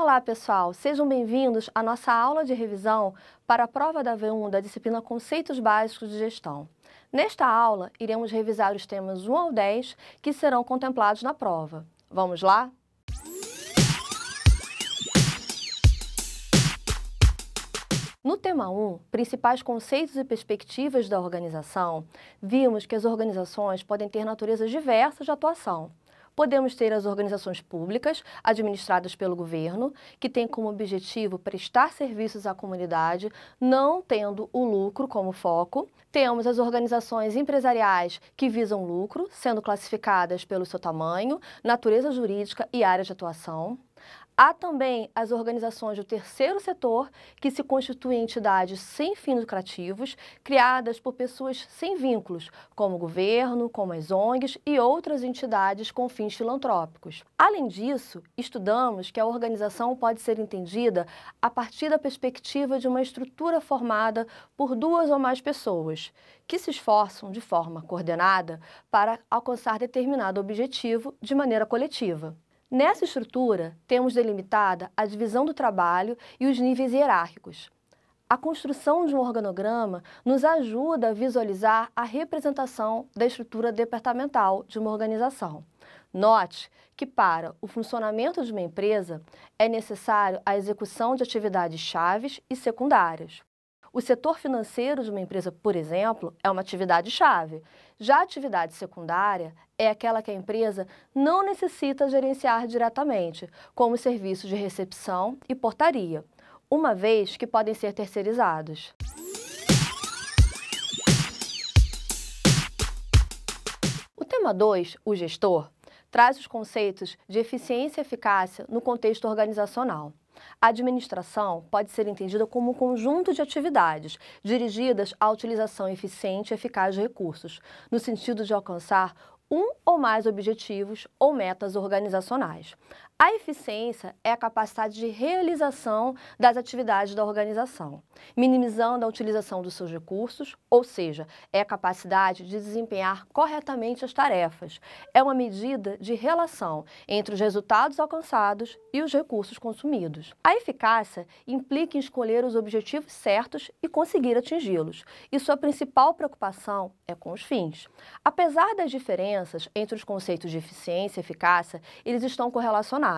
Olá, pessoal! Sejam bem-vindos à nossa aula de revisão para a prova da V1 da disciplina Conceitos Básicos de Gestão. Nesta aula, iremos revisar os temas 1 ao 10 que serão contemplados na prova. Vamos lá? No tema 1, principais conceitos e perspectivas da organização, vimos que as organizações podem ter naturezas diversas de atuação. Podemos ter as organizações públicas, administradas pelo governo, que têm como objetivo prestar serviços à comunidade, não tendo o lucro como foco. Temos as organizações empresariais que visam lucro, sendo classificadas pelo seu tamanho, natureza jurídica e área de atuação. Há também as organizações do terceiro setor, que se constituem entidades sem fins lucrativos, criadas por pessoas sem vínculos, como o governo, como as ONGs e outras entidades com fins filantrópicos. Além disso, estudamos que a organização pode ser entendida a partir da perspectiva de uma estrutura formada por duas ou mais pessoas, que se esforçam de forma coordenada para alcançar determinado objetivo de maneira coletiva. Nessa estrutura, temos delimitada a divisão do trabalho e os níveis hierárquicos. A construção de um organograma nos ajuda a visualizar a representação da estrutura departamental de uma organização. Note que, para o funcionamento de uma empresa, é necessário a execução de atividades chaves e secundárias. O setor financeiro de uma empresa, por exemplo, é uma atividade-chave. Já a atividade secundária é aquela que a empresa não necessita gerenciar diretamente, como serviços de recepção e portaria, uma vez que podem ser terceirizados. O tema 2, o gestor, traz os conceitos de eficiência e eficácia no contexto organizacional. A administração pode ser entendida como um conjunto de atividades dirigidas à utilização eficiente e eficaz de recursos, no sentido de alcançar um ou mais objetivos ou metas organizacionais. A eficiência é a capacidade de realização das atividades da organização, minimizando a utilização dos seus recursos, ou seja, é a capacidade de desempenhar corretamente as tarefas. É uma medida de relação entre os resultados alcançados e os recursos consumidos. A eficácia implica em escolher os objetivos certos e conseguir atingi-los, e sua principal preocupação é com os fins. Apesar das diferenças entre os conceitos de eficiência e eficácia, eles estão correlacionados.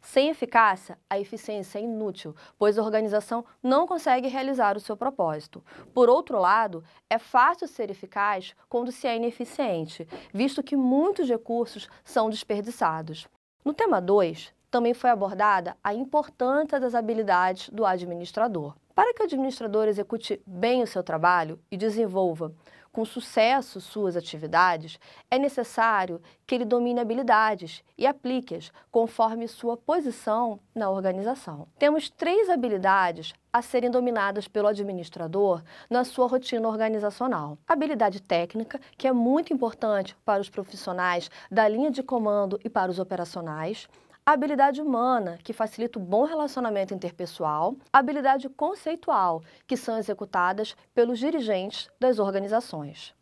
Sem eficácia, a eficiência é inútil, pois a organização não consegue realizar o seu propósito. Por outro lado, é fácil ser eficaz quando se é ineficiente, visto que muitos recursos são desperdiçados. No tema 2, também foi abordada a importância das habilidades do administrador. Para que o administrador execute bem o seu trabalho e desenvolva com sucesso suas atividades, é necessário que ele domine habilidades e aplique-as conforme sua posição na organização. Temos 3 habilidades a serem dominadas pelo administrador na sua rotina organizacional. A habilidade técnica, que é muito importante para os profissionais da linha de comando e para os operacionais. A habilidade humana, que facilita o bom relacionamento interpessoal. A habilidade conceitual, que são executadas pelos dirigentes das organizações.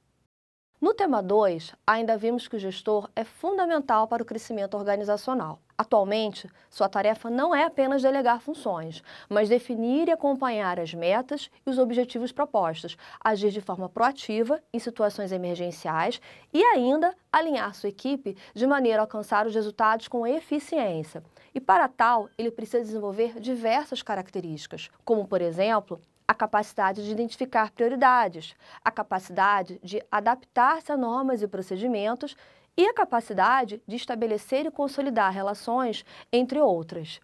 No tema 2, ainda vimos que o gestor é fundamental para o crescimento organizacional. Atualmente, sua tarefa não é apenas delegar funções, mas definir e acompanhar as metas e os objetivos propostos, agir de forma proativa em situações emergenciais e ainda alinhar sua equipe de maneira a alcançar os resultados com eficiência. E para tal, ele precisa desenvolver diversas características, como, por exemplo, a capacidade de identificar prioridades, a capacidade de adaptar-se a normas e procedimentos e a capacidade de estabelecer e consolidar relações, entre outras.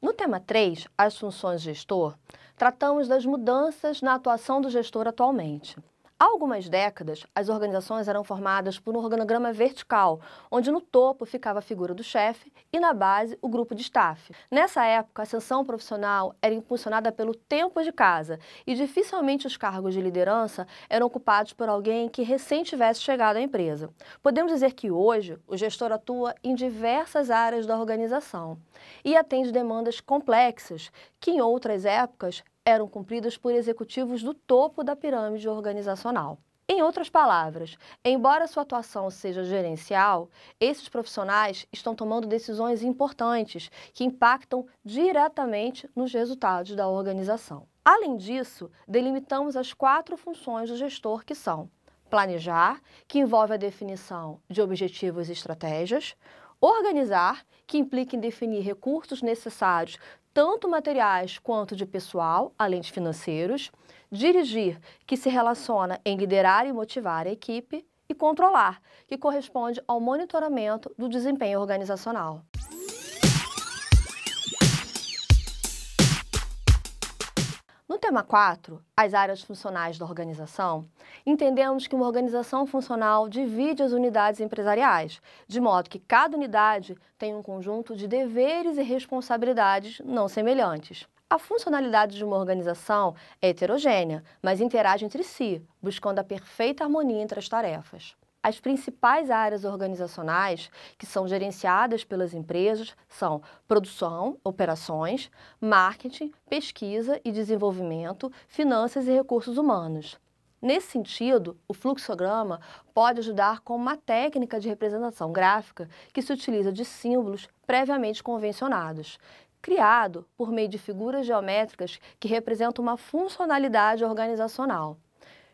No tema 3, as funções de gestor, tratamos das mudanças na atuação do gestor atualmente. Há algumas décadas, as organizações eram formadas por um organograma vertical, onde no topo ficava a figura do chefe e na base o grupo de staff. Nessa época, a ascensão profissional era impulsionada pelo tempo de casa e dificilmente os cargos de liderança eram ocupados por alguém que recém tivesse chegado à empresa. Podemos dizer que hoje o gestor atua em diversas áreas da organização e atende demandas complexas que em outras épocas eram cumpridas por executivos do topo da pirâmide organizacional. Em outras palavras, embora sua atuação seja gerencial, esses profissionais estão tomando decisões importantes que impactam diretamente nos resultados da organização. Além disso, delimitamos as 4 funções do gestor, que são: planejar, que envolve a definição de objetivos e estratégias; organizar, que implica em definir recursos necessários, tanto materiais quanto de pessoal, além de financeiros; dirigir, que se relaciona em liderar e motivar a equipe; e controlar, que corresponde ao monitoramento do desempenho organizacional. No tema 4, as áreas funcionais da organização, entendemos que uma organização funcional divide as unidades empresariais, de modo que cada unidade tem um conjunto de deveres e responsabilidades não semelhantes. A funcionalidade de uma organização é heterogênea, mas interage entre si, buscando a perfeita harmonia entre as tarefas. As principais áreas organizacionais que são gerenciadas pelas empresas são produção, operações, marketing, pesquisa e desenvolvimento, finanças e recursos humanos. Nesse sentido, o fluxograma pode ajudar como uma técnica de representação gráfica que se utiliza de símbolos previamente convencionados, criado por meio de figuras geométricas que representam uma funcionalidade organizacional,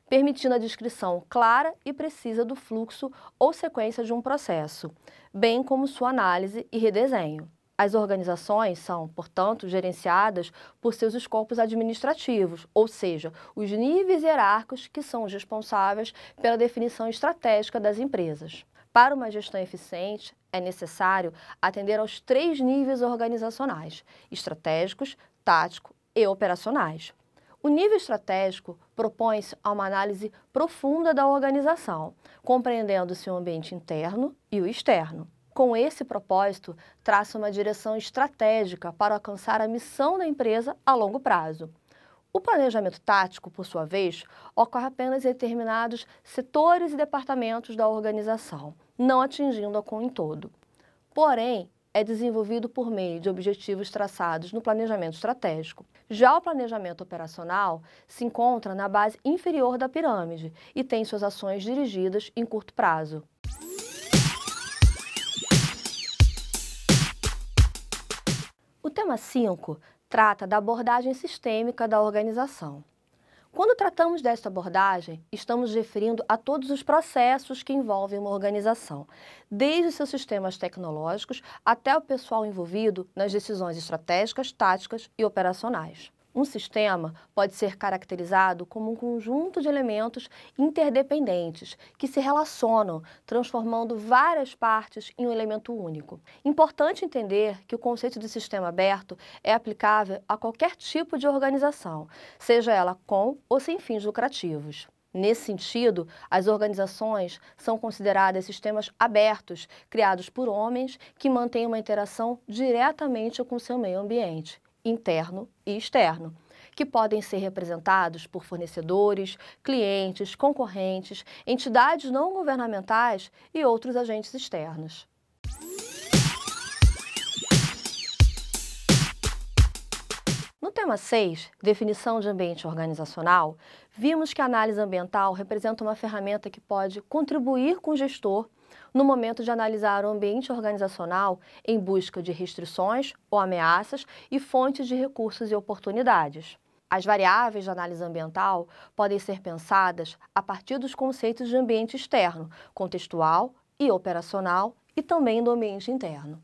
permitindo a descrição clara e precisa do fluxo ou sequência de um processo, bem como sua análise e redesenho. As organizações são, portanto, gerenciadas por seus escopos administrativos, ou seja, os níveis hierárquicos que são os responsáveis pela definição estratégica das empresas. Para uma gestão eficiente, é necessário atender aos 3 níveis organizacionais: estratégicos, tático e operacionais. O nível estratégico propõe-se a uma análise profunda da organização, compreendendo seu ambiente interno e o externo. Com esse propósito, traça uma direção estratégica para alcançar a missão da empresa a longo prazo. O planejamento tático, por sua vez, ocorre apenas em determinados setores e departamentos da organização, não atingindo-a como um todo. Porém, é desenvolvido por meio de objetivos traçados no planejamento estratégico. Já o planejamento operacional se encontra na base inferior da pirâmide e tem suas ações dirigidas em curto prazo. O tema 5 trata da abordagem sistêmica da organização. Quando tratamos desta abordagem, estamos referindo a todos os processos que envolvem uma organização, desde seus sistemas tecnológicos até o pessoal envolvido nas decisões estratégicas, táticas e operacionais. Um sistema pode ser caracterizado como um conjunto de elementos interdependentes que se relacionam, transformando várias partes em um elemento único. Importante entender que o conceito de sistema aberto é aplicável a qualquer tipo de organização, seja ela com ou sem fins lucrativos. Nesse sentido, as organizações são consideradas sistemas abertos, criados por homens que mantêm uma interação diretamente com seu meio ambiente, interno e externo, que podem ser representados por fornecedores, clientes, concorrentes, entidades não governamentais e outros agentes externos. No tema 6, definição de ambiente organizacional, vimos que a análise ambiental representa uma ferramenta que pode contribuir com o gestor no momento de analisar o ambiente organizacional em busca de restrições ou ameaças e fontes de recursos e oportunidades. As variáveis de análise ambiental podem ser pensadas a partir dos conceitos de ambiente externo, contextual e operacional, e também do ambiente interno.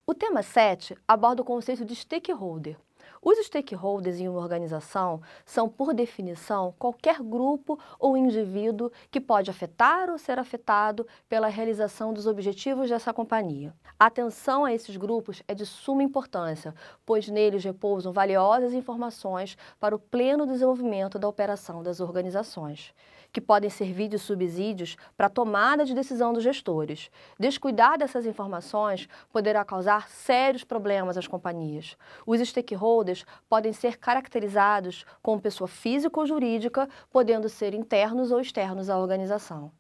O tema 7 aborda o conceito de stakeholder. Os stakeholders em uma organização são, por definição, qualquer grupo ou indivíduo que pode afetar ou ser afetado pela realização dos objetivos dessa companhia. A atenção a esses grupos é de suma importância, pois neles repousam valiosas informações para o pleno desenvolvimento da operação das organizações, que podem servir de subsídios para a tomada de decisão dos gestores. Descuidar dessas informações poderá causar sérios problemas às companhias. Os stakeholders podem ser caracterizados como pessoa física ou jurídica, podendo ser internos ou externos à organização.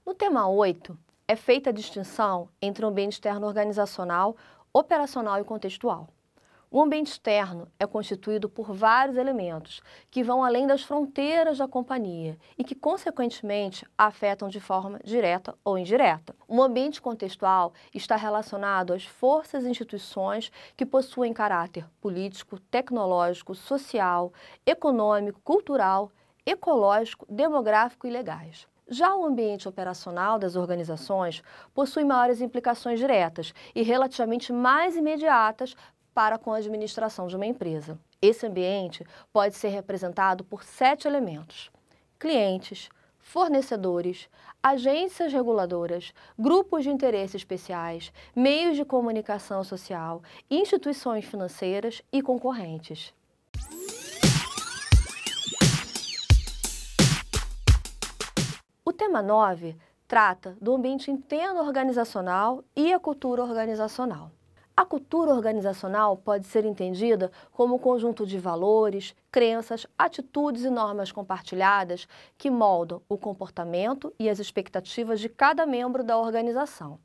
No tema 8, é feita a distinção entre o ambiente externo organizacional, operacional e contextual. O ambiente externo é constituído por vários elementos que vão além das fronteiras da companhia e que, consequentemente, afetam de forma direta ou indireta. O ambiente contextual está relacionado às forças e instituições que possuem caráter político, tecnológico, social, econômico, cultural, ecológico, demográfico e legais. Já o ambiente operacional das organizações possui maiores implicações diretas e relativamente mais imediatas para com a administração de uma empresa. Esse ambiente pode ser representado por 7 elementos: clientes, fornecedores, agências reguladoras, grupos de interesse especiais, meios de comunicação social, instituições financeiras e concorrentes. O tema 9 trata do ambiente interno organizacional e a cultura organizacional. A cultura organizacional pode ser entendida como um conjunto de valores, crenças, atitudes e normas compartilhadas que moldam o comportamento e as expectativas de cada membro da organização.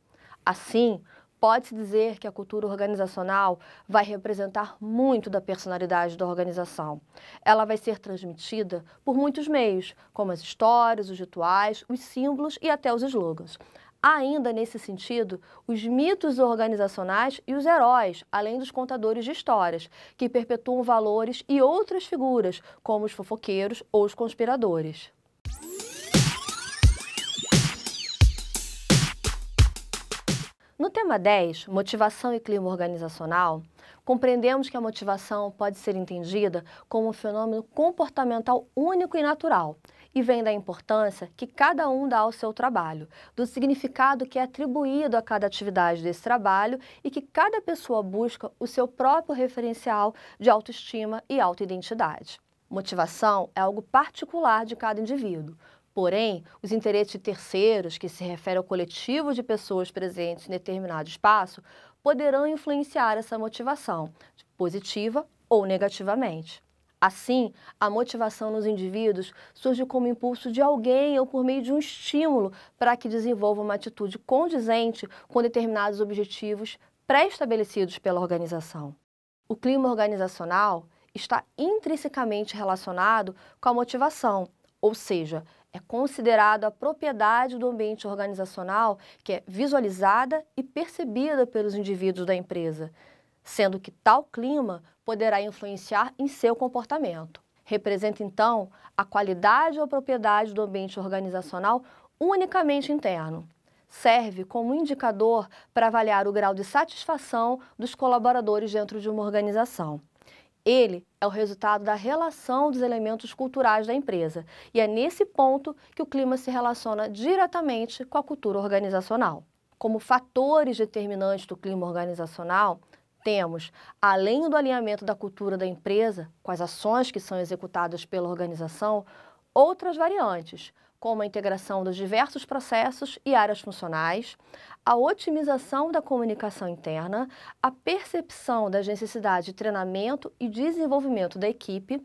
Assim, pode-se dizer que a cultura organizacional vai representar muito da personalidade da organização. Ela vai ser transmitida por muitos meios, como as histórias, os rituais, os símbolos e até os slogans. Há ainda, nesse sentido, os mitos organizacionais e os heróis, além dos contadores de histórias, que perpetuam valores e outras figuras, como os fofoqueiros ou os conspiradores. No tema 10, motivação e clima organizacional, compreendemos que a motivação pode ser entendida como um fenômeno comportamental único e natural, e vem da importância que cada um dá ao seu trabalho, do significado que é atribuído a cada atividade desse trabalho e que cada pessoa busca o seu próprio referencial de autoestima e autoidentidade. Motivação é algo particular de cada indivíduo. Porém, os interesses de terceiros, que se refere ao coletivo de pessoas presentes em determinado espaço, poderão influenciar essa motivação, positiva ou negativamente. Assim, a motivação nos indivíduos surge como impulso de alguém ou por meio de um estímulo para que desenvolva uma atitude condizente com determinados objetivos pré-estabelecidos pela organização. O clima organizacional está intrinsecamente relacionado com a motivação, ou seja, é considerado a propriedade do ambiente organizacional que é visualizada e percebida pelos indivíduos da empresa, sendo que tal clima poderá influenciar em seu comportamento. Representa, então, a qualidade ou propriedade do ambiente organizacional unicamente interno. Serve como indicador para avaliar o grau de satisfação dos colaboradores dentro de uma organização. Ele é o resultado da relação dos elementos culturais da empresa, e é nesse ponto que o clima se relaciona diretamente com a cultura organizacional. Como fatores determinantes do clima organizacional, temos, além do alinhamento da cultura da empresa com as ações que são executadas pela organização, outras variantes, como a integração dos diversos processos e áreas funcionais, a otimização da comunicação interna, a percepção das necessidades de treinamento e desenvolvimento da equipe,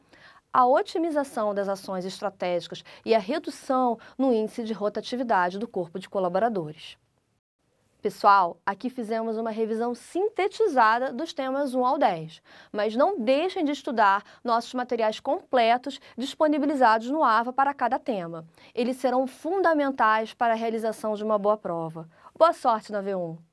a otimização das ações estratégicas e a redução no índice de rotatividade do corpo de colaboradores. Pessoal, aqui fizemos uma revisão sintetizada dos temas 1 ao 10, mas não deixem de estudar nossos materiais completos disponibilizados no AVA para cada tema. Eles serão fundamentais para a realização de uma boa prova. Boa sorte na V1!